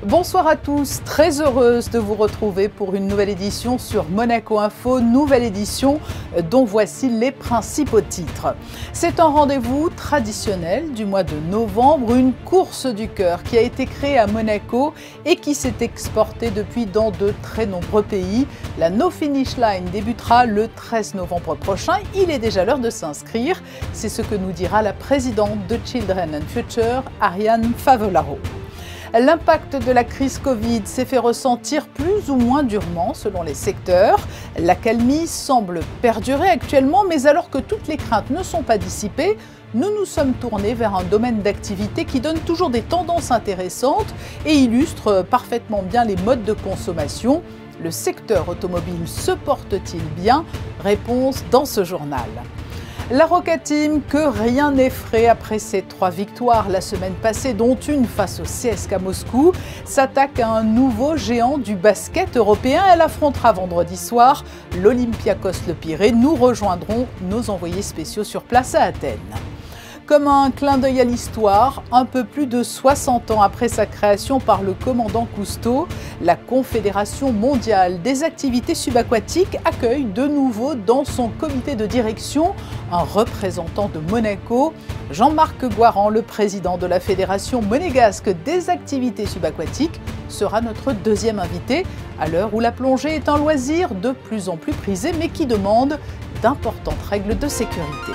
Bonsoir à tous, très heureuse de vous retrouver pour une nouvelle édition sur Monaco Info, nouvelle édition dont voici les principaux titres. C'est un rendez-vous traditionnel du mois de novembre, une course du cœur qui a été créée à Monaco et qui s'est exportée depuis dans de très nombreux pays. La No Finish Line débutera le 13 novembre prochain, il est déjà l'heure de s'inscrire. C'est ce que nous dira la présidente de Children and Future, Ariane Favolaro. L'impact de la crise Covid s'est fait ressentir plus ou moins durement selon les secteurs. L'accalmie semble perdurer actuellement, mais alors que toutes les craintes ne sont pas dissipées, nous nous sommes tournés vers un domaine d'activité qui donne toujours des tendances intéressantes et illustre parfaitement bien les modes de consommation. Le secteur automobile se porte-t-il bien? Réponse dans ce journal. La Roca Team, que rien n'effraie après ses 3 victoires la semaine passée, dont une face au CSKA Moscou, s'attaque à un nouveau géant du basket européen. Elle affrontera vendredi soir l'Olympiakos Le Pirée. Nous rejoindrons nos envoyés spéciaux sur place à Athènes. Comme un clin d'œil à l'histoire, un peu plus de 60 ans après sa création par le commandant Cousteau, la Confédération mondiale des activités subaquatiques accueille de nouveau dans son comité de direction un représentant de Monaco. Jean-Marc Goiran, le président de la Fédération monégasque des activités subaquatiques, sera notre deuxième invité à l'heure où la plongée est un loisir de plus en plus prisé mais qui demande d'importantes règles de sécurité.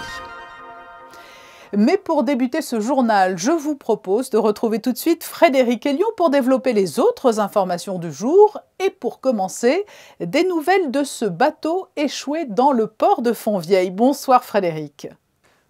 Mais pour débuter ce journal, je vous propose de retrouver tout de suite Frédéric Hélion pour développer les autres informations du jour. Et pour commencer, des nouvelles de ce bateau échoué dans le port de Fontvieille. Bonsoir Frédéric.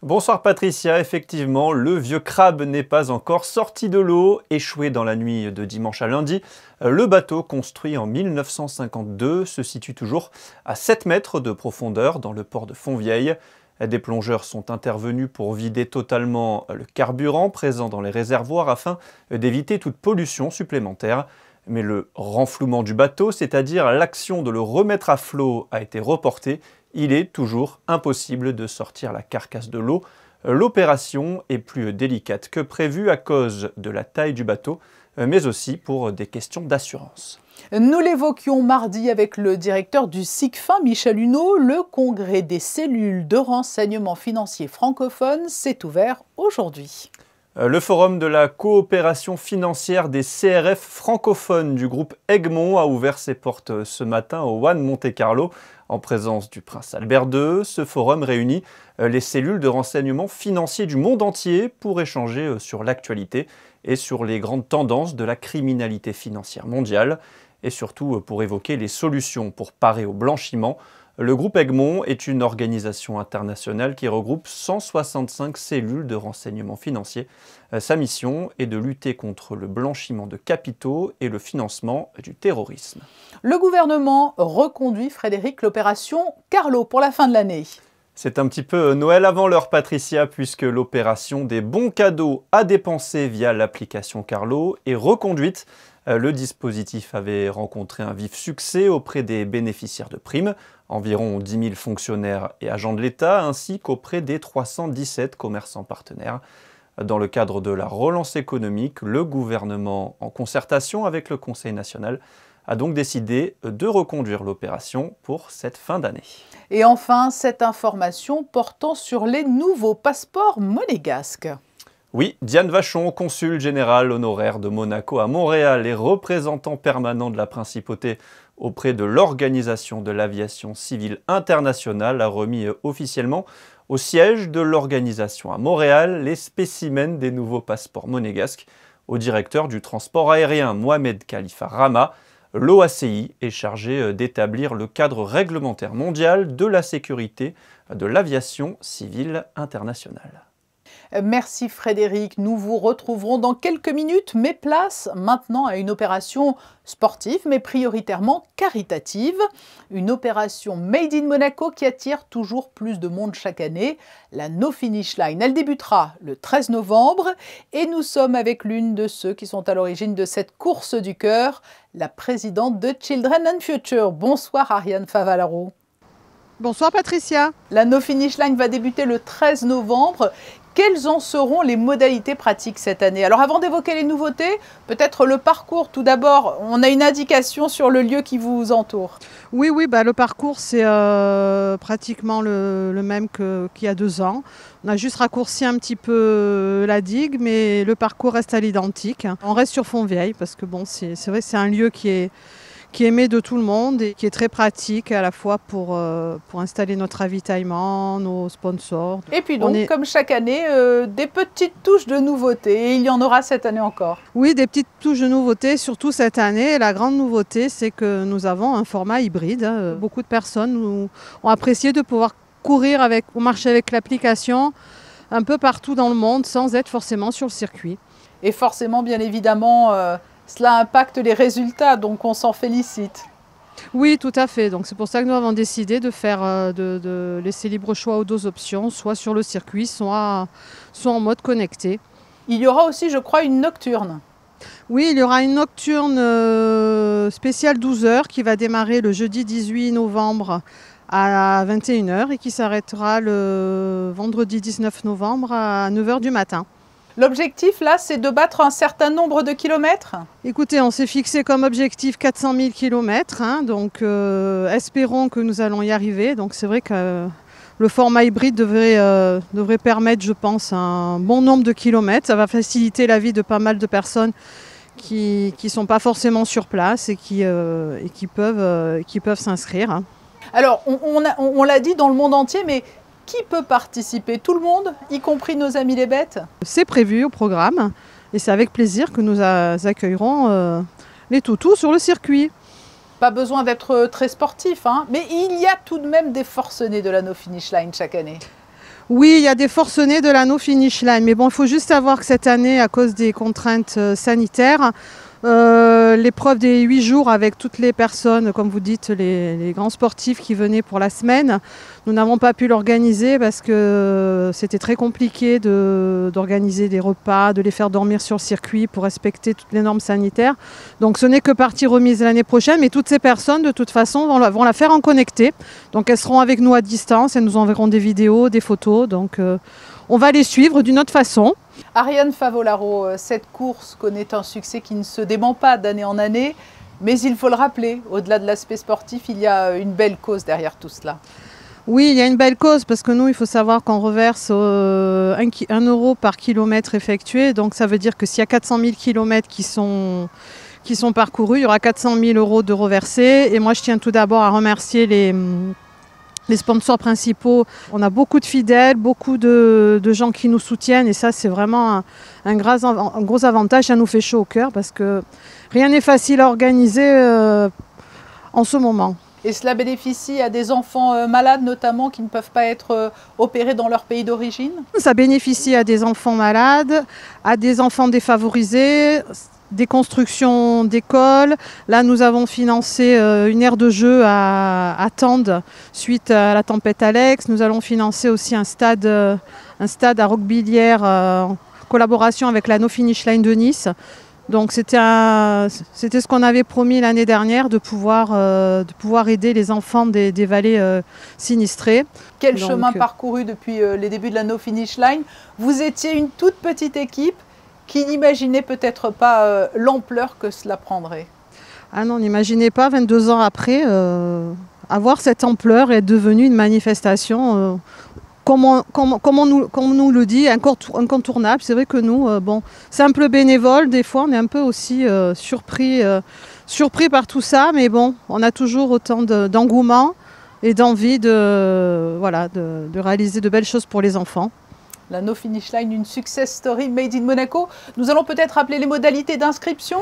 Bonsoir Patricia, effectivement, le vieux crabe n'est pas encore sorti de l'eau. Échoué dans la nuit de dimanche à lundi, le bateau construit en 1952 se situe toujours à 7 mètres de profondeur dans le port de Fontvieille. Des plongeurs sont intervenus pour vider totalement le carburant présent dans les réservoirs afin d'éviter toute pollution supplémentaire. Mais le renflouement du bateau, c'est-à-dire l'action de le remettre à flot, a été reporté. Il est toujours impossible de sortir la carcasse de l'eau. L'opération est plus délicate que prévu à cause de la taille du bateau, mais aussi pour des questions d'assurance. Nous l'évoquions mardi avec le directeur du SICFIN, Michel Huneau. Le congrès des cellules de renseignement financier francophones s'est ouvert aujourd'hui. Le forum de la coopération financière des CRF francophones du groupe Egmont a ouvert ses portes ce matin au One Monte-Carlo en présence du prince Albert II. Ce forum réunit les cellules de renseignement financier du monde entier pour échanger sur l'actualité et sur les grandes tendances de la criminalité financière mondiale et surtout pour évoquer les solutions pour parer au blanchiment. Le groupe Egmont est une organisation internationale qui regroupe 165 cellules de renseignement financier. Sa mission est de lutter contre le blanchiment de capitaux et le financement du terrorisme. Le gouvernement reconduit, Frédéric, l'opération Carlo pour la fin de l'année. C'est un petit peu Noël avant l'heure, Patricia, puisque l'opération des bons cadeaux à dépenser via l'application Carlo est reconduite. Le dispositif avait rencontré un vif succès auprès des bénéficiaires de primes, environ 10 000 fonctionnaires et agents de l'État, ainsi qu'auprès des 317 commerçants partenaires. Dans le cadre de la relance économique, le gouvernement, en concertation avec le Conseil national, a donc décidé de reconduire l'opération pour cette fin d'année. Et enfin, cette information portant sur les nouveaux passeports monégasques. Oui, Diane Vachon, consul général honoraire de Monaco à Montréal et représentant permanent de la principauté auprès de l'Organisation de l'aviation civile internationale, a remis officiellement au siège de l'organisation à Montréal les spécimens des nouveaux passeports monégasques au directeur du transport aérien Mohamed Khalifa Rama. L'OACI est chargé d'établir le cadre réglementaire mondial de la sécurité de l'aviation civile internationale. Merci Frédéric, nous vous retrouverons dans quelques minutes, mais place maintenant à une opération sportive, mais prioritairement caritative. Une opération Made in Monaco qui attire toujours plus de monde chaque année. La No Finish Line, elle débutera le 13 novembre et nous sommes avec l'une de ceux qui sont à l'origine de cette course du cœur, la présidente de Children and Future. Bonsoir Ariane Favolaro. Bonsoir Patricia. La No Finish Line va débuter le 13 novembre. Quelles en seront les modalités pratiques cette année? Alors avant d'évoquer les nouveautés, peut-être le parcours tout d'abord. On a une indication sur le lieu qui vous entoure. Oui, le parcours c'est pratiquement le même qu'il y a 2 ans. On a juste raccourci un petit peu la digue, mais le parcours reste à l'identique. On reste sur Fontvieille parce que bon, c'est vrai, c'est un lieu qui est aimé de tout le monde et qui est très pratique à la fois pour installer notre ravitaillement, nos sponsors. Et puis donc, comme chaque année, des petites touches de nouveauté. Et il y en aura cette année encore. Oui, des petites touches de nouveauté, surtout cette année. La grande nouveauté, c'est que nous avons un format hybride. Beaucoup de personnes ont apprécié de pouvoir courir ou marcher avec l'application un peu partout dans le monde sans être forcément sur le circuit. Et forcément, bien évidemment, cela impacte les résultats, donc on s'en félicite. Oui, tout à fait. Donc c'est pour ça que nous avons décidé de faire, de laisser libre choix aux 2 options, soit sur le circuit, soit en mode connecté. Il y aura aussi, je crois, une nocturne. Oui, il y aura une nocturne spéciale 12 heures qui va démarrer le jeudi 18 novembre à 21 h et qui s'arrêtera le vendredi 19 novembre à 9 h du matin. L'objectif, là, c'est de battre un certain nombre de kilomètres? Écoutez, on s'est fixé comme objectif 400 000 km, donc espérons que nous allons y arriver. Donc c'est vrai que le format hybride devrait permettre, je pense, un bon nombre de kilomètres. Ça va faciliter la vie de pas mal de personnes qui ne sont pas forcément sur place et qui peuvent s'inscrire. Alors, on l'a dit dans le monde entier, mais qui peut participer? Tout le monde, y compris nos amis les bêtes? C'est prévu au programme et c'est avec plaisir que nous accueillerons les toutous sur le circuit. Pas besoin d'être très sportif, hein, mais il y a tout de même des forcenés de la No Finish Line chaque année. Oui, il y a des forcenés de la No Finish Line, mais bon, il faut juste savoir que cette année, à cause des contraintes sanitaires, l'épreuve des 8 jours avec toutes les personnes, comme vous dites, les grands sportifs qui venaient pour la semaine, nous n'avons pas pu l'organiser parce que c'était très compliqué d'organiser des repas, de les faire dormir sur le circuit pour respecter toutes les normes sanitaires. Donc ce n'est que partie remise l'année prochaine, mais toutes ces personnes de toute façon vont la faire en connecté. Donc elles seront avec nous à distance, elles nous enverront des vidéos, des photos, donc on va les suivre d'une autre façon. Ariane Favolaro, cette course connaît un succès qui ne se dément pas d'année en année, mais il faut le rappeler, au-delà de l'aspect sportif, il y a une belle cause derrière tout cela. Oui, il y a une belle cause parce que nous, il faut savoir qu'on reverse 1 € par kilomètre effectué. Donc ça veut dire que s'il y a 400 000 kilomètres qui sont parcourus, il y aura 400 000 € de reversés. Et moi, je tiens tout d'abord à remercier les sponsors principaux. On a beaucoup de fidèles, beaucoup de gens qui nous soutiennent et ça c'est vraiment un gros avantage, ça nous fait chaud au cœur parce que rien n'est facile à organiser en ce moment. Et cela bénéficie à des enfants malades notamment qui ne peuvent pas être opérés dans leur pays d'origine? Ça bénéficie à des enfants malades, à des enfants défavorisés, des constructions d'écoles. Là, nous avons financé une aire de jeu à Tende suite à la tempête Alex. Nous allons financer aussi un stade à Roquebillière en collaboration avec la No Finish Line de Nice. Donc c'était ce qu'on avait promis l'année dernière, de pouvoir aider les enfants des vallées sinistrées. Quel chemin parcouru depuis les débuts de la No Finish Line. Vous étiez une toute petite équipe qui n'imaginait peut-être pas l'ampleur que cela prendrait. Ah non, on n'imaginait pas, 22 ans après, avoir cette ampleur et être devenue une manifestation comme on nous le dit, incontournable. C'est vrai que nous, simple bénévole, des fois on est un peu aussi surpris par tout ça, mais bon, on a toujours autant d'engouement et d'envie de réaliser de belles choses pour les enfants. La No Finish Line, une success story made in Monaco. Nous allons peut-être rappeler les modalités d'inscription.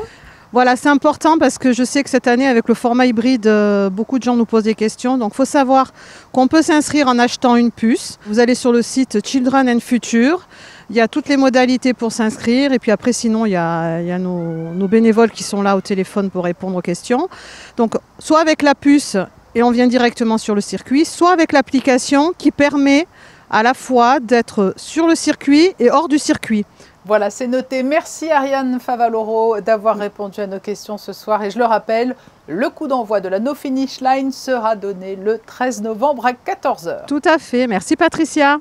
Voilà, c'est important parce que je sais que cette année, avec le format hybride, beaucoup de gens nous posent des questions. Donc, il faut savoir qu'on peut s'inscrire en achetant une puce. Vous allez sur le site Children and Future. Il y a toutes les modalités pour s'inscrire. Et puis après, sinon, il y a nos bénévoles qui sont là au téléphone pour répondre aux questions. Donc, soit avec la puce et on vient directement sur le circuit, soit avec l'application qui permet à la fois d'être sur le circuit et hors du circuit. Voilà, c'est noté. Merci Ariane Favaloro d'avoir répondu à nos questions ce soir. Et je le rappelle, le coup d'envoi de la No Finish Line sera donné le 13 novembre à 14 h. Tout à fait. Merci Patricia.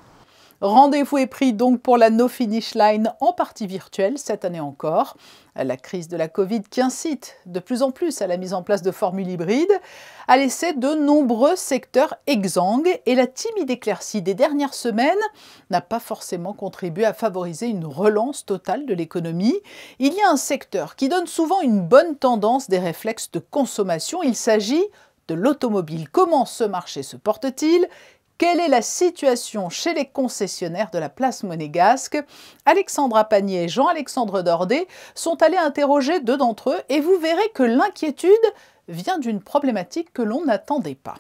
Rendez-vous est pris donc pour la No Finish Line en partie virtuelle cette année encore. La crise de la Covid qui incite de plus en plus à la mise en place de formules hybrides a laissé de nombreux secteurs exsangues et la timide éclaircie des dernières semaines n'a pas forcément contribué à favoriser une relance totale de l'économie. Il y a un secteur qui donne souvent une bonne tendance des réflexes de consommation. Il s'agit de l'automobile. Comment ce marché se porte-t-il ? Quelle est la situation chez les concessionnaires de la place monégasque? Alexandra Pagnier et Jean-Alexandre Dordet sont allés interroger deux d'entre eux et vous verrez que l'inquiétude vient d'une problématique que l'on n'attendait pas.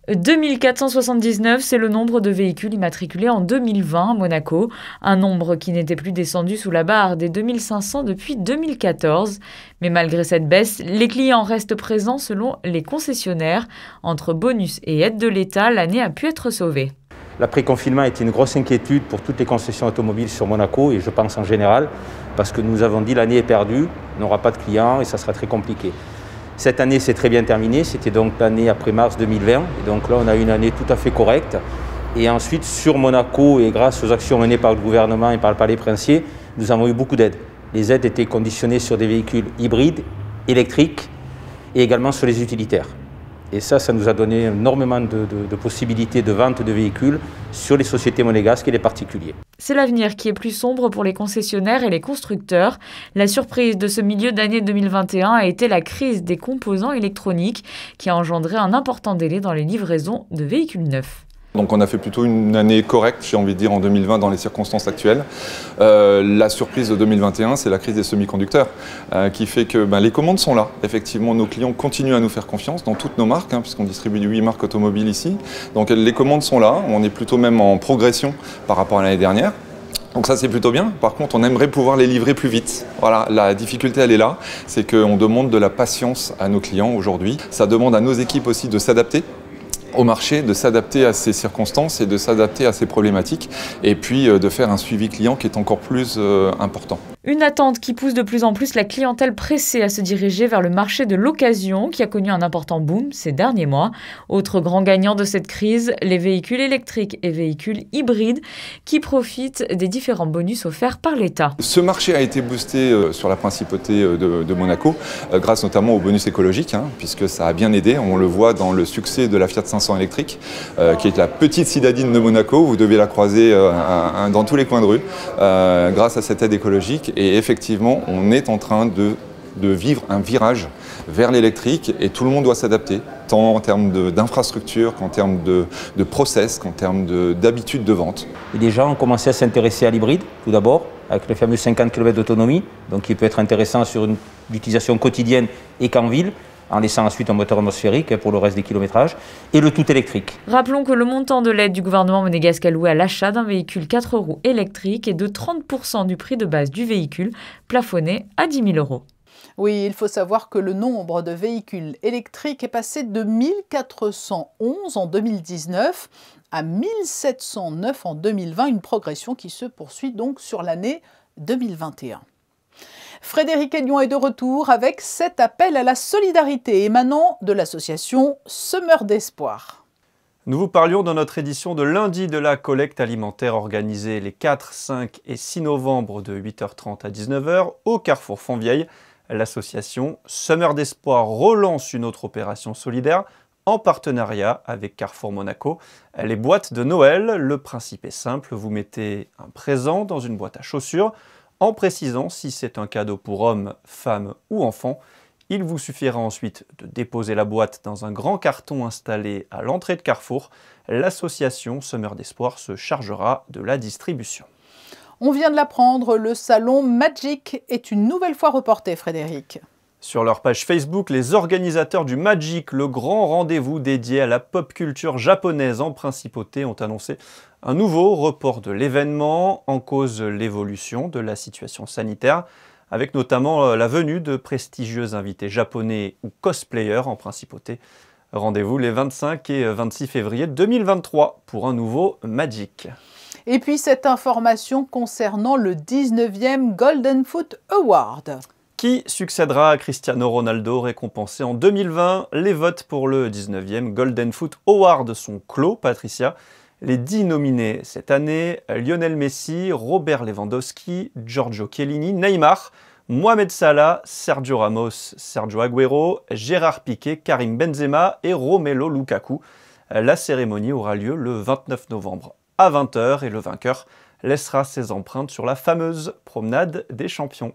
2479, c'est le nombre de véhicules immatriculés en 2020 à Monaco, un nombre qui n'était plus descendu sous la barre des 2500 depuis 2014. Mais malgré cette baisse, les clients restent présents selon les concessionnaires. Entre bonus et aide de l'État, l'année a pu être sauvée. L'après-confinement était une grosse inquiétude pour toutes les concessions automobiles sur Monaco et je pense en général, parce que nous avons dit l'année est perdue, on n'aura pas de clients et ça sera très compliqué. Cette année s'est très bien terminée, c'était donc l'année après mars 2020. Et donc là, on a une année tout à fait correcte. Et ensuite, sur Monaco, et grâce aux actions menées par le gouvernement et par le Palais Princier, nous avons eu beaucoup d'aides. Les aides étaient conditionnées sur des véhicules hybrides, électriques et également sur les utilitaires. Et ça nous a donné énormément de possibilités de vente de véhicules sur les sociétés monégasques et les particuliers. C'est l'avenir qui est plus sombre pour les concessionnaires et les constructeurs. La surprise de ce milieu d'année 2021 a été la crise des composants électroniques qui a engendré un important délai dans les livraisons de véhicules neufs. Donc on a fait plutôt une année correcte, j'ai envie de dire, en 2020 dans les circonstances actuelles. La surprise de 2021, c'est la crise des semi-conducteurs qui fait que les commandes sont là. Effectivement, nos clients continuent à nous faire confiance dans toutes nos marques, puisqu'on distribue 8 marques automobiles ici. Donc les commandes sont là, on est plutôt même en progression par rapport à l'année dernière. Donc ça c'est plutôt bien, par contre on aimerait pouvoir les livrer plus vite. Voilà, la difficulté elle est là, c'est qu'on demande de la patience à nos clients aujourd'hui. Ça demande à nos équipes aussi de s'adapter au marché, de s'adapter à ces circonstances et de s'adapter à ces problématiques et puis de faire un suivi client qui est encore plus important. Une attente qui pousse de plus en plus la clientèle pressée à se diriger vers le marché de l'occasion qui a connu un important boom ces derniers mois. Autre grand gagnant de cette crise, les véhicules électriques et véhicules hybrides qui profitent des différents bonus offerts par l'État. Ce marché a été boosté sur la principauté de Monaco grâce notamment au bonus écologique puisque ça a bien aidé. On le voit dans le succès de la Fiat 500 électrique qui est la petite citadine de Monaco. Vous devez la croiser dans tous les coins de rue grâce à cette aide écologique. Et effectivement, on est en train de vivre un virage vers l'électrique et tout le monde doit s'adapter, tant en termes d'infrastructure qu'en termes de process, qu'en termes d'habitude de vente. Et les gens ont commencé à s'intéresser à l'hybride, tout d'abord, avec les fameux 50 km d'autonomie, donc qui peut être intéressant sur une utilisation quotidienne et qu'en ville, en laissant ensuite un moteur atmosphérique pour le reste des kilométrages, et le tout électrique. Rappelons que le montant de l'aide du gouvernement monégasque alloué à l'achat d'un véhicule 4 roues électrique est de 30% du prix de base du véhicule, plafonné à 10 000 €. Oui, il faut savoir que le nombre de véhicules électriques est passé de 1411 en 2019 à 1709 en 2020, une progression qui se poursuit donc sur l'année 2021. Frédéric Aignan est de retour avec cet appel à la solidarité émanant de l'association Semeurs d'Espoir. Nous vous parlions dans notre édition de lundi de la collecte alimentaire organisée les 4, 5 et 6 novembre de 8h30 à 19h au Carrefour Fontvieille. L'association Semeurs d'Espoir relance une autre opération solidaire en partenariat avec Carrefour Monaco. Les boîtes de Noël, le principe est simple, vous mettez un présent dans une boîte à chaussures en précisant si c'est un cadeau pour homme, femme ou enfant. Il vous suffira ensuite de déposer la boîte dans un grand carton installé à l'entrée de Carrefour. L'association Semeurs d'Espoir se chargera de la distribution. On vient de l'apprendre, le salon Magic est une nouvelle fois reporté, Frédéric. Sur leur page Facebook, les organisateurs du Magic, le grand rendez-vous dédié à la pop culture japonaise en principauté, ont annoncé un nouveau report de l'événement, en cause l'évolution de la situation sanitaire, avec notamment la venue de prestigieux invités japonais ou cosplayers en principauté. Rendez-vous les 25 et 26 février 2023 pour un nouveau Magic. Et puis cette information concernant le 19e Golden Foot Award. Qui succédera à Cristiano Ronaldo, récompensé en 2020? Les votes pour le 19e Golden Foot Award sont clos, Patricia. Les 10 nominés cette année, Lionel Messi, Robert Lewandowski, Giorgio Chiellini, Neymar, Mohamed Salah, Sergio Ramos, Sergio Agüero, Gérard Piqué, Karim Benzema et Romelu Lukaku. La cérémonie aura lieu le 29 novembre à 20 h et le vainqueur laissera ses empreintes sur la fameuse promenade des champions.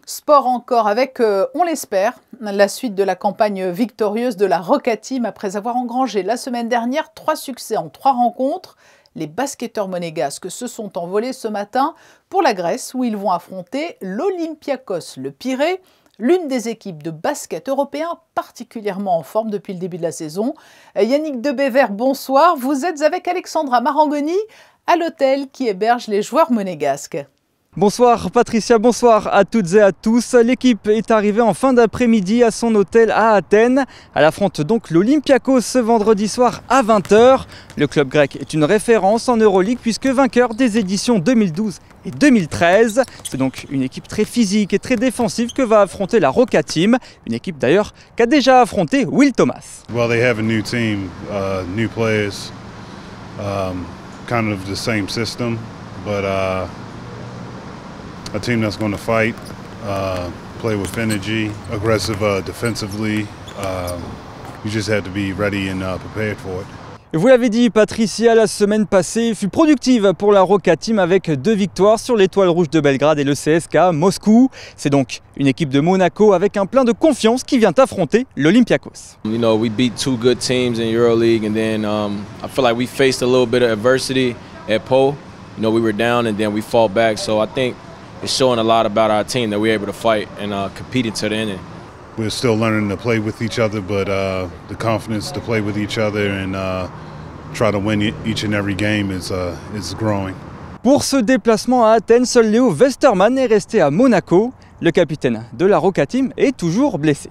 Sport encore avec, on l'espère, la suite de la campagne victorieuse de la Roca Team après avoir engrangé la semaine dernière 3 succès en 3 rencontres. Les basketteurs monégasques se sont envolés ce matin pour la Grèce où ils vont affronter l'Olympiakos, le Pirée, l'une des équipes de basket européen particulièrement en forme depuis le début de la saison. Yannick Debévert, bonsoir. Vous êtes avec Alexandra Marangoni à l'hôtel qui héberge les joueurs monégasques. Bonsoir Patricia, bonsoir à toutes et à tous. L'équipe est arrivée en fin d'après-midi à son hôtel à Athènes. Elle affronte donc l'Olympiakos ce vendredi soir à 20 h. Le club grec est une référence en Euroleague puisque vainqueur des éditions 2012 et 2013. C'est donc une équipe très physique et très défensive que va affronter la Roca Team. Une équipe d'ailleurs qu'a déjà affronté Will Thomas. Well, they have a new team, new players, kind of the same system, but a team that's going to fight, play with energy, aggressive defensively. You just have to be ready and prepared for it. Vous l'avez dit Patricia, la semaine passée fut productive pour la Roca Team avec 2 victoires sur l'Étoile Rouge de Belgrade et le CSKA Moscou. C'est donc une équipe de Monaco avec un plein de confiance qui vient affronter l'Olympiakos. You know, we beat 2 good teams in EuroLeague and then I feel like we faced a little bit of adversity at Pau. You know, we were down and then we fought back, so I think it's showing a lot about our team that we're able to fight and compete until the end. We're still learning to play with each other, but the confidence to play with each other and try to win each and every game is growing. Pour ce déplacement à Athènes, seul Léo Westermann est resté à Monaco. Le capitaine de la Roca Team est toujours blessé.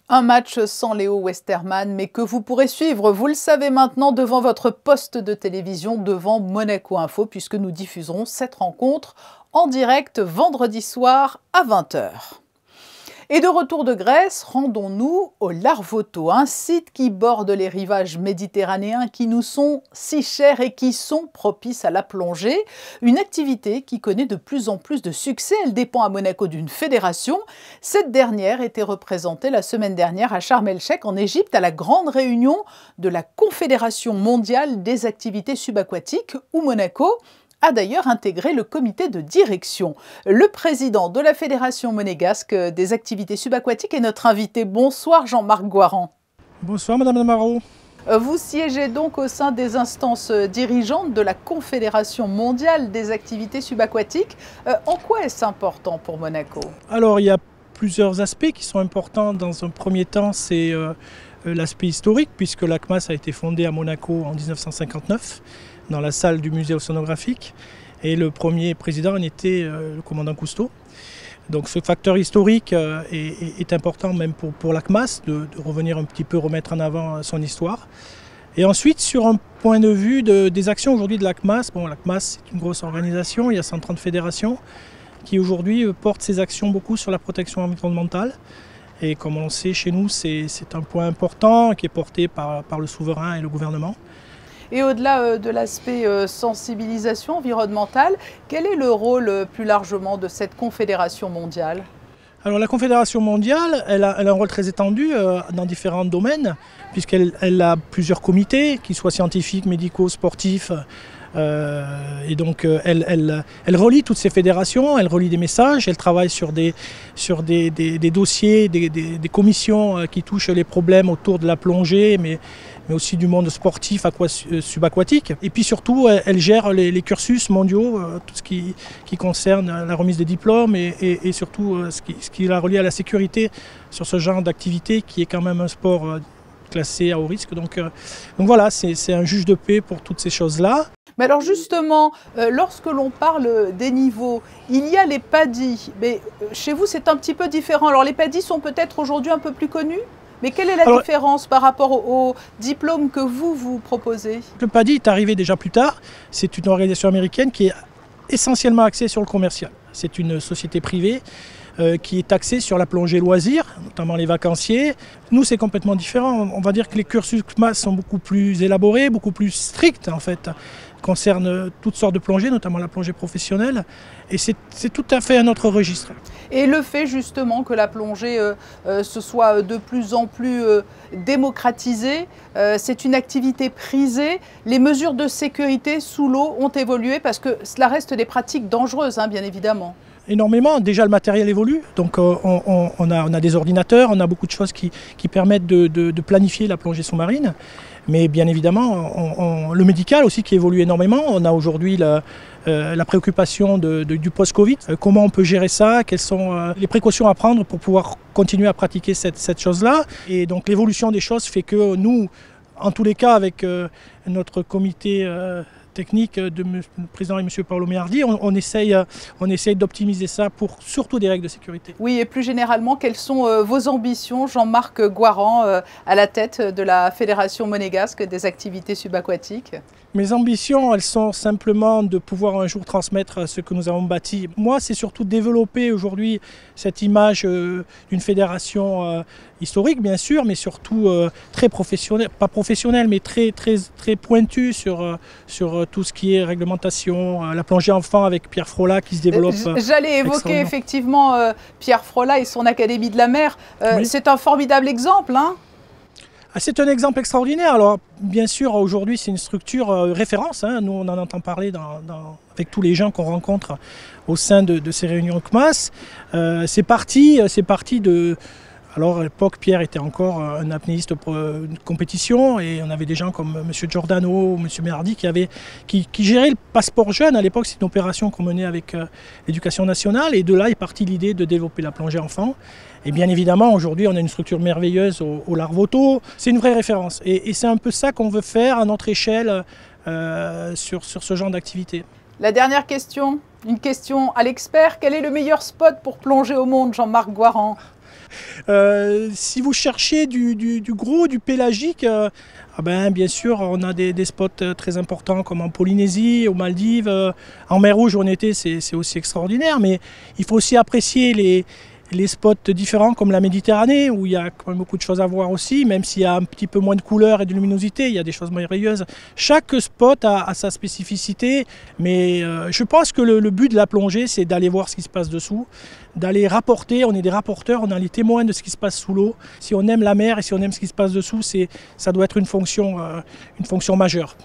Un match sans Léo Westermann, mais que vous pourrez suivre, vous le savez maintenant, devant votre poste de télévision, devant Monaco Info, puisque nous diffuserons cette rencontre en direct vendredi soir à 20 h. Et de retour de Grèce, rendons-nous au Larvoto, un site qui borde les rivages méditerranéens qui nous sont si chers et qui sont propices à la plongée. Une activité qui connaît de plus en plus de succès. Elle dépend à Monaco d'une fédération. Cette dernière était représentée la semaine dernière à Sharm el-Sheikh en Égypte à la grande réunion de la Confédération mondiale des activités subaquatiques où Monaco a d'ailleurs intégré le comité de direction. Le président de la Fédération monégasque des activités subaquatiques est notre invité. Bonsoir Jean-Marc Goiran. Bonsoir Madame Damaro. Vous siégez donc au sein des instances dirigeantes de la Confédération mondiale des activités subaquatiques. En quoi est-ce important pour Monaco? Alors il y a plusieurs aspects qui sont importants. Dans un premier temps, c'est l'aspect historique puisque l'ACMAS a été fondée à Monaco en 1959. Dans la salle du musée océanographique et le premier président en était le commandant Cousteau. Donc ce facteur historique est important même pour l'ACMAS de revenir un petit peu remettre en avant son histoire. Et ensuite sur un point de vue des actions aujourd'hui de l'ACMAS, bon l'ACMAS c'est une grosse organisation, il y a 130 fédérations qui aujourd'hui portent ses actions beaucoup sur la protection environnementale. Et comme on le sait chez nous c'est un point important qui est porté par le souverain et le gouvernement. Et au-delà de l'aspect sensibilisation environnementale, quel est le rôle plus largement de cette confédération mondiale? Alors la confédération mondiale, elle a un rôle très étendu dans différents domaines, puisqu'elle a plusieurs comités, qu'ils soient scientifiques, médicaux, sportifs. Et donc elle relie toutes ces fédérations, elle relie des messages, elle travaille sur des dossiers, des commissions qui touchent les problèmes autour de la plongée, mais aussi du monde sportif subaquatique. Et puis surtout, elle gère les cursus mondiaux, tout ce qui concerne la remise des diplômes et surtout ce qui la relie à la sécurité sur ce genre d'activité qui est quand même un sport classé à haut risque. Donc voilà, c'est un juge de paix pour toutes ces choses-là. Mais alors justement, lorsque l'on parle des niveaux, il y a les PADI, mais chez vous c'est un petit peu différent. Alors les PADI sont peut-être aujourd'hui un peu plus connus, mais quelle est la différence par rapport au diplôme que vous proposez? Le PADI est arrivé déjà plus tard, c'est une organisation américaine qui est essentiellement axée sur le commercial. C'est une société privée qui est axé sur la plongée loisir, notamment les vacanciers. Nous, c'est complètement différent. On va dire que les cursus CMAS sont beaucoup plus élaborés, beaucoup plus stricts en fait, concernent toutes sortes de plongées, notamment la plongée professionnelle. Et c'est tout à fait un autre registre. Et le fait justement que la plongée se soit de plus en plus démocratisée, c'est une activité prisée. Les mesures de sécurité sous l'eau ont évolué parce que cela reste des pratiques dangereuses, hein, bien évidemment. Énormément. Déjà, le matériel évolue. Donc, on a des ordinateurs, on a beaucoup de choses qui permettent de planifier la plongée sous-marine. Mais bien évidemment, le médical aussi qui évolue énormément. On a aujourd'hui la préoccupation du post-Covid. Comment on peut gérer ça? Quelles sont les précautions à prendre pour pouvoir continuer à pratiquer cette chose-là? Et donc, l'évolution des choses fait que nous, en tous les cas, avec notre comité technique de le président et M. Paolo Meardi, on essaye d'optimiser ça pour surtout des règles de sécurité. Oui, et plus généralement, quelles sont vos ambitions, Jean-Marc Goiran, à la tête de la Fédération monégasque des activités subaquatiques? Mes ambitions, elles sont simplement de pouvoir un jour transmettre ce que nous avons bâti. Moi, c'est surtout développer aujourd'hui cette image d'une fédération historique, bien sûr, mais surtout très professionnelle, pas professionnelle, mais très pointue sur tout ce qui est réglementation, la plongée enfant avec Pierre Frola qui se développe. J'allais évoquer effectivement Pierre Frola et son Académie de la mer. Oui. C'est un formidable exemple, hein? C'est un exemple extraordinaire. Alors, bien sûr, aujourd'hui, c'est une structure référence. Hein. Nous, on en entend parler avec tous les gens qu'on rencontre au sein de ces réunions CMAS. C'est parti de... Alors, à l'époque, Pierre était encore un apnéiste pour une compétition et on avait des gens comme M. Giordano, M. Meardi qui géraient le passeport jeune. À l'époque, c'est une opération qu'on menait avec l'éducation nationale et de là est partie l'idée de développer la plongée enfant. Et bien évidemment, aujourd'hui, on a une structure merveilleuse au Larvoto. C'est une vraie référence et c'est un peu ça qu'on veut faire à notre échelle sur ce genre d'activité. La dernière question, une question à l'expert. Quel est le meilleur spot pour plonger au monde, Jean-Marc Goiran? Si vous cherchez du gros, du pélagique, bien sûr, on a des spots très importants comme en Polynésie, aux Maldives. En mer Rouge, où on était, c'est aussi extraordinaire, mais il faut aussi apprécier les spots différents comme la Méditerranée, où il y a quand même beaucoup de choses à voir aussi, même s'il y a un petit peu moins de couleurs et de luminosité, il y a des choses merveilleuses. Chaque spot a sa spécificité, mais je pense que le but de la plongée, c'est d'aller voir ce qui se passe dessous, d'aller rapporter, on est des rapporteurs, on est les témoins de ce qui se passe sous l'eau. Si on aime la mer et si on aime ce qui se passe dessous, ça doit être une fonction majeure.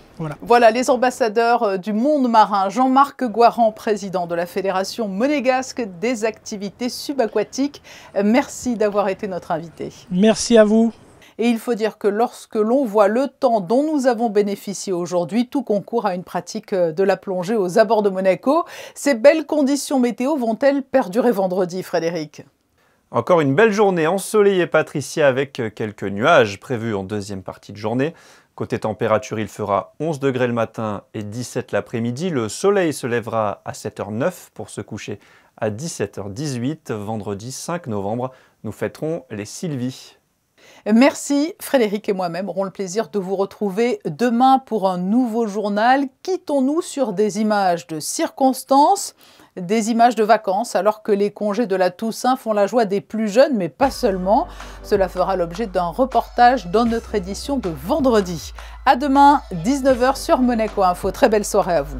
Voilà les ambassadeurs du monde marin. Jean-Marc Goiran, président de la Fédération monégasque des activités subaquatiques. Merci d'avoir été notre invité. Merci à vous. Et il faut dire que lorsque l'on voit le temps dont nous avons bénéficié aujourd'hui, tout concourt à une pratique de la plongée aux abords de Monaco. Ces belles conditions météo vont-elles perdurer vendredi, Frédéric? Encore une belle journée ensoleillée, Patricia, avec quelques nuages prévus en deuxième partie de journée. Côté température, il fera 11 degrés le matin et 17 l'après-midi. Le soleil se lèvera à 7h09 pour se coucher à 17h18. Vendredi 5 novembre, nous fêterons les Sylvies. Merci, Frédéric et moi-même aurons le plaisir de vous retrouver demain pour un nouveau journal. Quittons-nous sur des images de circonstances, des images de vacances, alors que les congés de la Toussaint font la joie des plus jeunes, mais pas seulement. Cela fera l'objet d'un reportage dans notre édition de vendredi. À demain, 19h sur Monaco Info. Très belle soirée à vous.